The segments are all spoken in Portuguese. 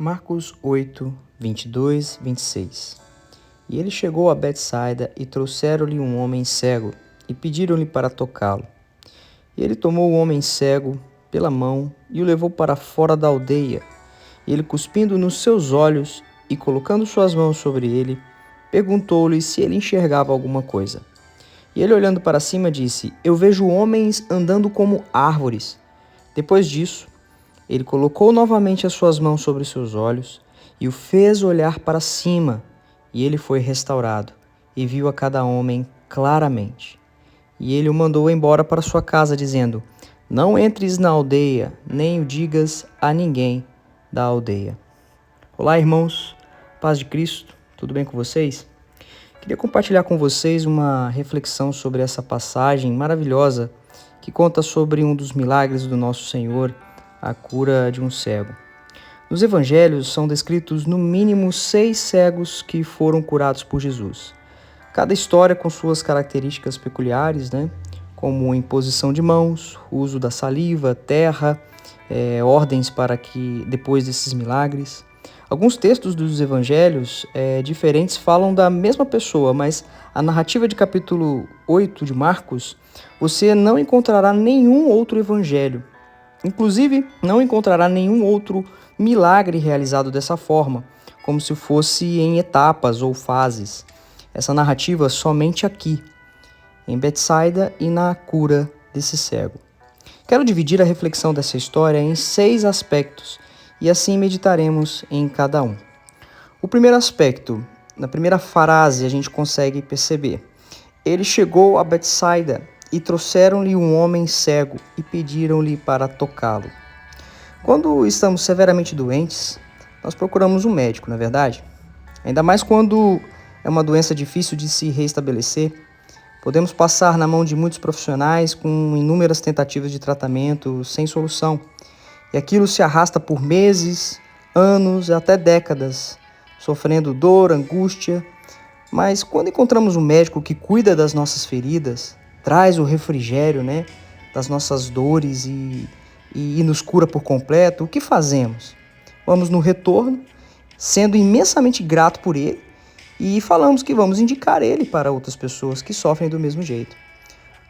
Marcos 8, 22, 26. E ele chegou a Betsaida e trouxeram-lhe um homem cego e pediram-lhe para tocá-lo. E ele tomou o homem cego pela mão e o levou para fora da aldeia. E ele, cuspindo nos seus olhos e colocando suas mãos sobre ele, perguntou-lhe se ele enxergava alguma coisa. E ele, olhando para cima, disse: Eu vejo homens andando como árvores. Depois disso, ele colocou novamente as suas mãos sobre seus olhos e o fez olhar para cima, e ele foi restaurado, e viu a cada homem claramente. E ele o mandou embora para sua casa, dizendo: Não entres na aldeia, nem o digas a ninguém da aldeia. Olá, irmãos, paz de Cristo, tudo bem com vocês? Queria compartilhar com vocês uma reflexão sobre essa passagem maravilhosa que conta sobre um dos milagres do nosso Senhor, a cura de um cego. Nos evangelhos são descritos no mínimo 6 cegos que foram curados por Jesus. Cada história com suas características peculiares, como imposição de mãos, uso da saliva, terra, ordens para que depois desses milagres. Alguns textos dos evangelhos diferentes falam da mesma pessoa, mas a narrativa de capítulo 8 de Marcos, você não encontrará nenhum outro evangelho. Inclusive, não encontrará nenhum outro milagre realizado dessa forma, como se fosse em etapas ou fases. Essa narrativa somente aqui, em Betsaida e na cura desse cego. Quero dividir a reflexão dessa história em 6 aspectos e assim meditaremos em cada um. O primeiro aspecto, na primeira frase a gente consegue perceber. Ele chegou a Betsaida e trouxeram-lhe um homem cego e pediram-lhe para tocá-lo. Quando estamos severamente doentes, nós procuramos um médico, não é verdade? Ainda mais quando é uma doença difícil de se restabelecer. Podemos passar na mão de muitos profissionais com inúmeras tentativas de tratamento sem solução. E aquilo se arrasta por meses, anos, até décadas, sofrendo dor, angústia. Mas quando encontramos um médico que cuida das nossas feridas, traz o refrigério, das nossas dores e nos cura por completo, o que fazemos? Vamos no retorno, sendo imensamente grato por ele, e falamos que vamos indicar ele para outras pessoas que sofrem do mesmo jeito.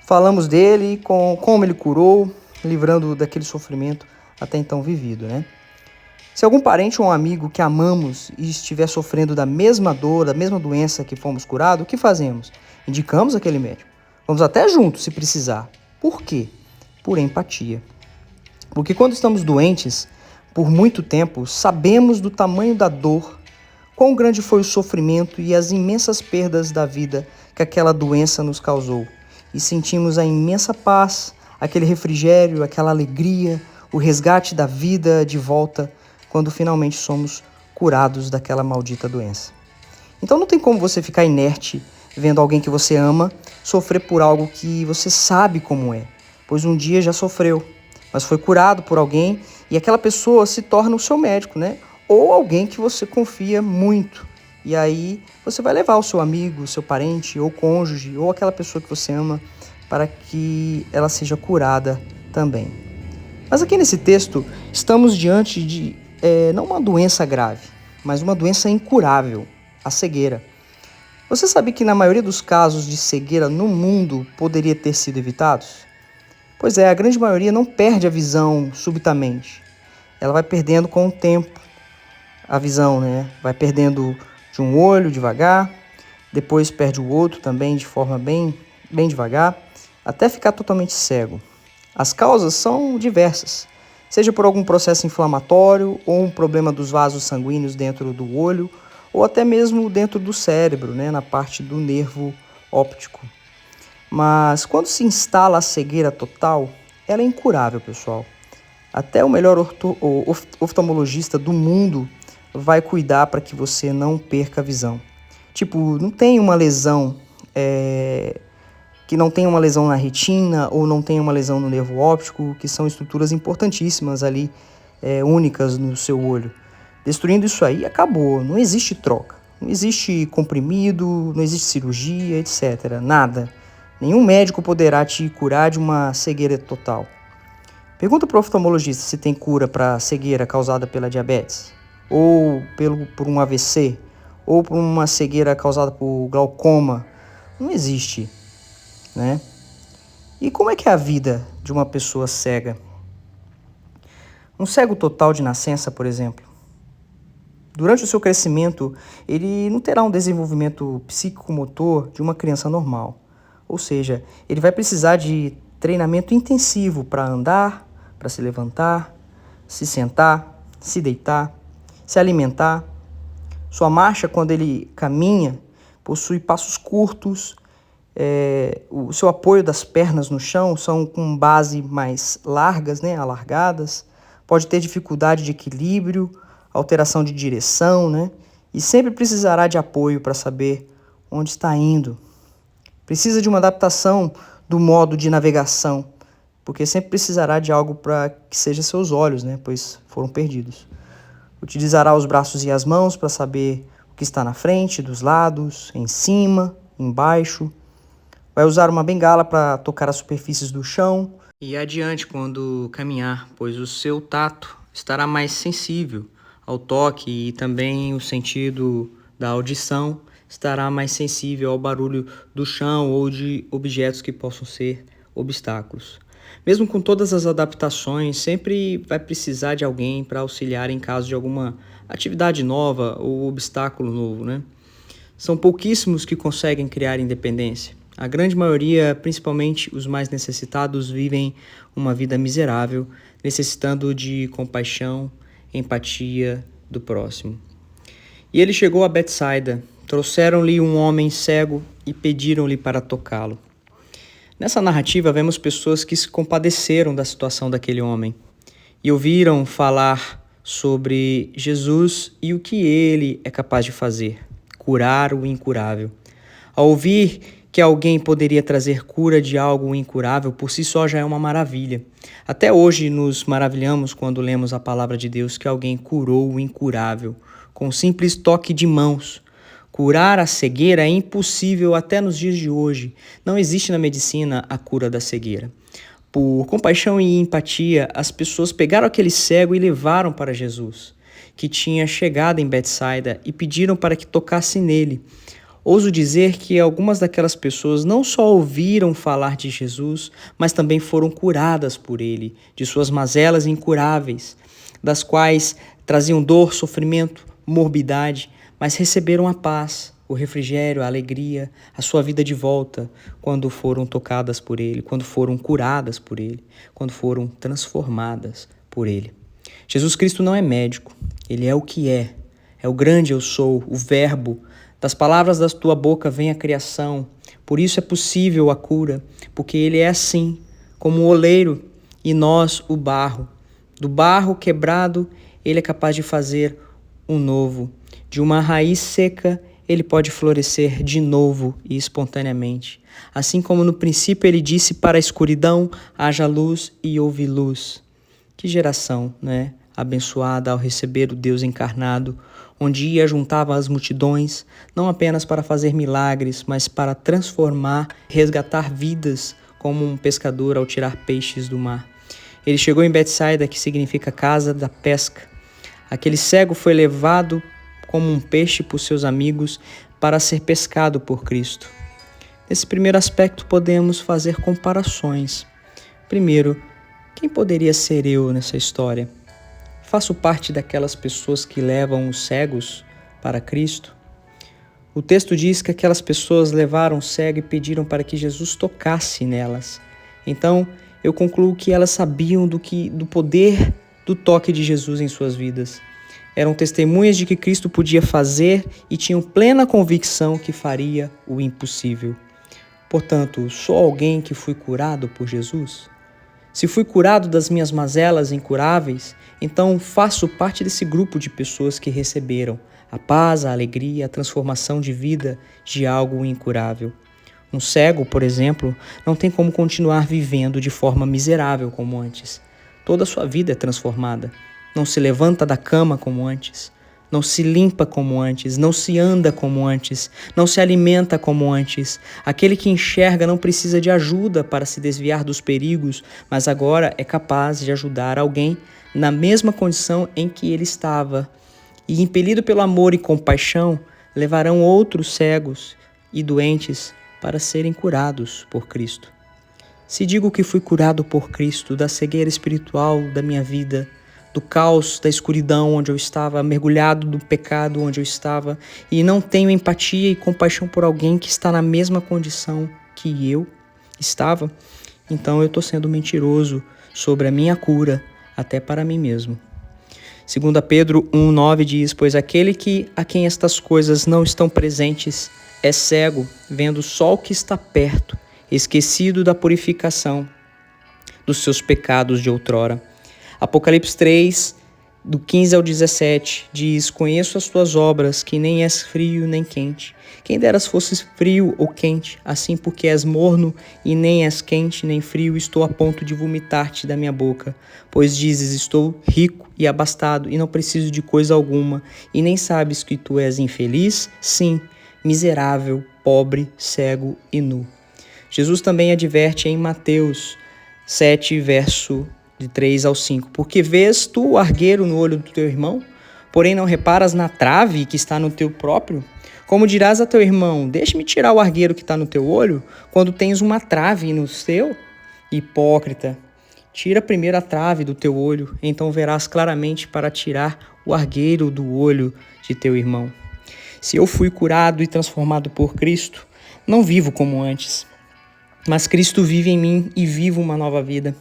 Falamos dele, como ele curou, livrando daquele sofrimento até então vivido, Se algum parente ou um amigo que amamos e estiver sofrendo da mesma dor, da mesma doença que fomos curados, o que fazemos? Indicamos aquele médico. Vamos até juntos, se precisar. Por quê? Por empatia. Porque quando estamos doentes, por muito tempo, sabemos do tamanho da dor, quão grande foi o sofrimento e as imensas perdas da vida que aquela doença nos causou. E sentimos a imensa paz, aquele refrigério, aquela alegria, o resgate da vida de volta, quando finalmente somos curados daquela maldita doença. Então não tem como você ficar inerte vendo alguém que você ama sofrer por algo que você sabe como é, pois um dia já sofreu, mas foi curado por alguém e aquela pessoa se torna o seu médico, Ou alguém que você confia muito. E aí você vai levar o seu amigo, o seu parente, ou cônjuge, ou aquela pessoa que você ama, para que ela seja curada também. Mas aqui nesse texto, estamos diante de não uma doença grave, mas uma doença incurável, a cegueira. Você sabe que na maioria dos casos de cegueira no mundo poderia ter sido evitados? Pois é, a grande maioria não perde a visão subitamente. Ela vai perdendo com o tempo a visão, Vai perdendo de um olho devagar, depois perde o outro também de forma bem devagar, até ficar totalmente cego. As causas são diversas, seja por algum processo inflamatório ou um problema dos vasos sanguíneos dentro do olho, ou até mesmo dentro do cérebro, na parte do nervo óptico. Mas quando se instala a cegueira total, ela é incurável, pessoal. Até o melhor oftalmologista do mundo vai cuidar para que você não perca a visão. Não tem uma lesão que não tenha uma lesão na retina ou não tenha uma lesão no nervo óptico, que são estruturas importantíssimas ali, únicas no seu olho. Destruindo isso aí, acabou, não existe troca, não existe comprimido, não existe cirurgia, etc. Nada. Nenhum médico poderá te curar de uma cegueira total. Pergunta para o oftalmologista se tem cura para cegueira causada pela diabetes. ou por um AVC, ou por uma cegueira causada por glaucoma. Não existe, né? E como é que é a vida de uma pessoa cega? Um cego total de nascença, por exemplo, durante o seu crescimento, ele não terá um desenvolvimento psicomotor de uma criança normal. Ou seja, ele vai precisar de treinamento intensivo para andar, para se levantar, se sentar, se deitar, se alimentar. Sua marcha, quando ele caminha, possui passos curtos. O seu apoio das pernas no chão são com base mais largas, né, alargadas. Pode ter dificuldade de equilíbrio, alteração de direção, né? E sempre precisará de apoio para saber onde está indo. Precisa de uma adaptação do modo de navegação, porque sempre precisará de algo para que seja seus olhos, né? Pois foram perdidos. Utilizará os braços e as mãos para saber o que está na frente, dos lados, em cima, embaixo. Vai usar uma bengala para tocar as superfícies do chão e adiante quando caminhar, pois o seu tato estará mais sensível ao toque e também o sentido da audição estará mais sensível ao barulho do chão ou de objetos que possam ser obstáculos. Mesmo com todas as adaptações, sempre vai precisar de alguém para auxiliar em caso de alguma atividade nova ou obstáculo novo, né? São pouquíssimos que conseguem criar independência. A grande maioria, principalmente os mais necessitados, vivem uma vida miserável, necessitando de compaixão, empatia do próximo. E ele chegou a Betsaida, trouxeram-lhe um homem cego e pediram-lhe para tocá-lo. Nessa narrativa, vemos pessoas que se compadeceram da situação daquele homem e ouviram falar sobre Jesus e o que ele é capaz de fazer, curar o incurável. Ao ouvir que alguém poderia trazer cura de algo incurável, por si só já é uma maravilha. Até hoje nos maravilhamos quando lemos a palavra de Deus que alguém curou o incurável, com um simples toque de mãos. Curar a cegueira é impossível até nos dias de hoje. Não existe na medicina a cura da cegueira. Por compaixão e empatia, as pessoas pegaram aquele cego e levaram para Jesus, que tinha chegado em Betsaida, e pediram para que tocasse nele. Ouso dizer que algumas daquelas pessoas não só ouviram falar de Jesus, mas também foram curadas por ele, de suas mazelas incuráveis, das quais traziam dor, sofrimento, morbidade, mas receberam a paz, o refrigério, a alegria, a sua vida de volta, quando foram tocadas por ele, quando foram curadas por ele, quando foram transformadas por ele. Jesus Cristo não é médico, ele é o que é o grande eu sou, o verbo. Das palavras da tua boca vem a criação, por isso é possível a cura, porque ele é assim, como o oleiro e nós o barro. Do barro quebrado, ele é capaz de fazer um novo. De uma raiz seca, ele pode florescer de novo e espontaneamente. Assim como no princípio ele disse para a escuridão, haja luz e houve luz. Que geração, né? Abençoada ao receber o Deus encarnado, onde ia juntava as multidões, não apenas para fazer milagres, mas para transformar, resgatar vidas, como um pescador ao tirar peixes do mar. Ele chegou em Betsaida, que significa casa da pesca. Aquele cego foi levado como um peixe por seus amigos para ser pescado por Cristo. Nesse primeiro aspecto podemos fazer comparações. Primeiro, quem poderia ser eu nessa história? Faço parte daquelas pessoas que levam os cegos para Cristo? O texto diz que aquelas pessoas levaram o cego e pediram para que Jesus tocasse nelas. Então, eu concluo que elas sabiam do poder do toque de Jesus em suas vidas. Eram testemunhas de que Cristo podia fazer e tinham plena convicção que faria o impossível. Portanto, sou alguém que fui curado por Jesus? Se fui curado das minhas mazelas incuráveis, então faço parte desse grupo de pessoas que receberam a paz, a alegria, a transformação de vida de algo incurável. Um cego, por exemplo, não tem como continuar vivendo de forma miserável como antes. Toda a sua vida é transformada. Não se levanta da cama como antes. Não se limpa como antes, não se anda como antes, não se alimenta como antes. Aquele que enxerga não precisa de ajuda para se desviar dos perigos, mas agora é capaz de ajudar alguém na mesma condição em que ele estava. e, impelido pelo amor e compaixão, levarão outros cegos e doentes para serem curados por Cristo. Se digo que fui curado por Cristo da cegueira espiritual da minha vida, do caos, da escuridão onde eu estava, mergulhado no pecado onde eu estava, e não tenho empatia e compaixão por alguém que está na mesma condição que eu estava, então eu estou sendo mentiroso sobre a minha cura, até para mim mesmo. 2 Pedro 1,9 diz: pois aquele a quem estas coisas não estão presentes é cego, vendo só o que está perto, esquecido da purificação dos seus pecados de outrora. Apocalipse 3, do 15 ao 17, diz: conheço as tuas obras, que nem és frio nem quente. Quem deras fosses frio ou quente, assim porque és morno e nem és quente nem frio, estou a ponto de vomitar-te da minha boca. Pois dizes: estou rico e abastado e não preciso de coisa alguma, e nem sabes que tu és infeliz? Sim, miserável, pobre, cego e nu. Jesus também adverte em Mateus 7, verso de 3 ao 5. Porque vês tu o argueiro no olho do teu irmão, porém não reparas na trave que está no teu próprio? Como dirás a teu irmão: deixe-me tirar o argueiro que está no teu olho, quando tens uma trave no seu? Hipócrita, tira primeiro a trave do teu olho, então verás claramente para tirar o argueiro do olho de teu irmão. Se eu fui curado e transformado por Cristo, não vivo como antes, mas Cristo vive em mim e vivo uma nova vida.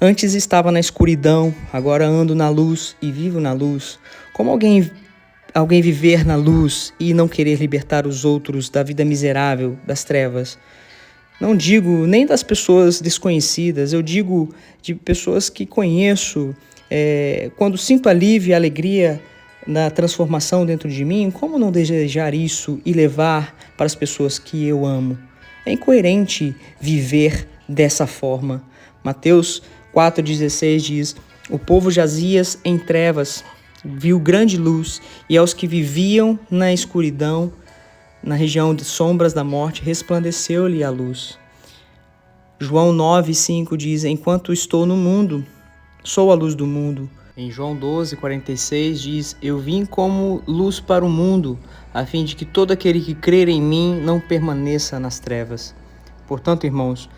Antes estava na escuridão, agora ando na luz e vivo na luz. Como alguém viver na luz e não querer libertar os outros da vida miserável, das trevas? Não digo nem das pessoas desconhecidas, eu digo de pessoas que conheço. Quando sinto alívio e alegria na transformação dentro de mim, como não desejar isso e levar para as pessoas que eu amo? É incoerente viver dessa forma. Mateus 4,16 diz: o povo jazia em trevas, viu grande luz, e aos que viviam na escuridão, na região de sombras da morte, resplandeceu-lhe a luz. João 9,5 diz: enquanto estou no mundo, sou a luz do mundo. Em João 12,46 diz: eu vim como luz para o mundo, a fim de que todo aquele que crer em mim não permaneça nas trevas. Portanto, irmãos,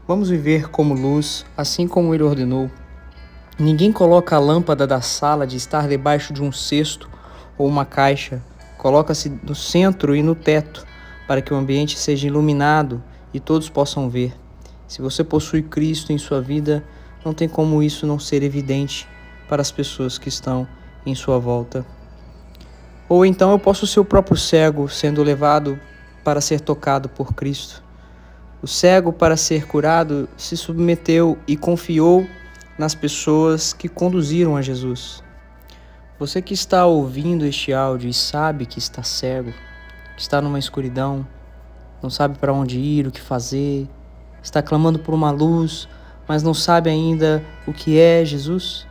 vamos viver como luz, assim como ele ordenou. Ninguém coloca a lâmpada da sala de estar debaixo de um cesto ou uma caixa. Coloca-se no centro e no teto, para que o ambiente seja iluminado e todos possam ver. Se você possui Cristo em sua vida, não tem como isso não ser evidente para as pessoas que estão em sua volta. Ou então eu posso ser o próprio cego sendo levado para ser tocado por Cristo. O cego, para ser curado, se submeteu e confiou nas pessoas que conduziram a Jesus. Você que está ouvindo este áudio e sabe que está cego, que está numa escuridão, não sabe para onde ir, o que fazer, está clamando por uma luz, mas não sabe ainda o que é Jesus,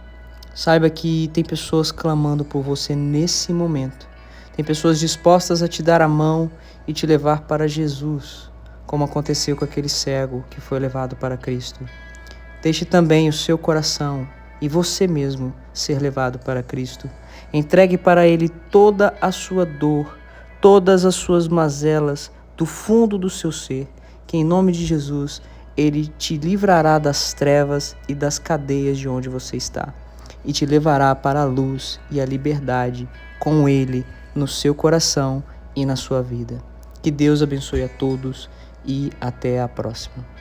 saiba que tem pessoas clamando por você nesse momento. Tem pessoas dispostas a te dar a mão e te levar para Jesus, como aconteceu com aquele cego que foi levado para Cristo. Deixe também o seu coração e você mesmo ser levado para Cristo. Entregue para Ele toda a sua dor, todas as suas mazelas do fundo do seu ser, que em nome de Jesus Ele te livrará das trevas e das cadeias de onde você está e te levará para a luz e a liberdade com Ele no seu coração e na sua vida. Que Deus abençoe a todos e até a próxima.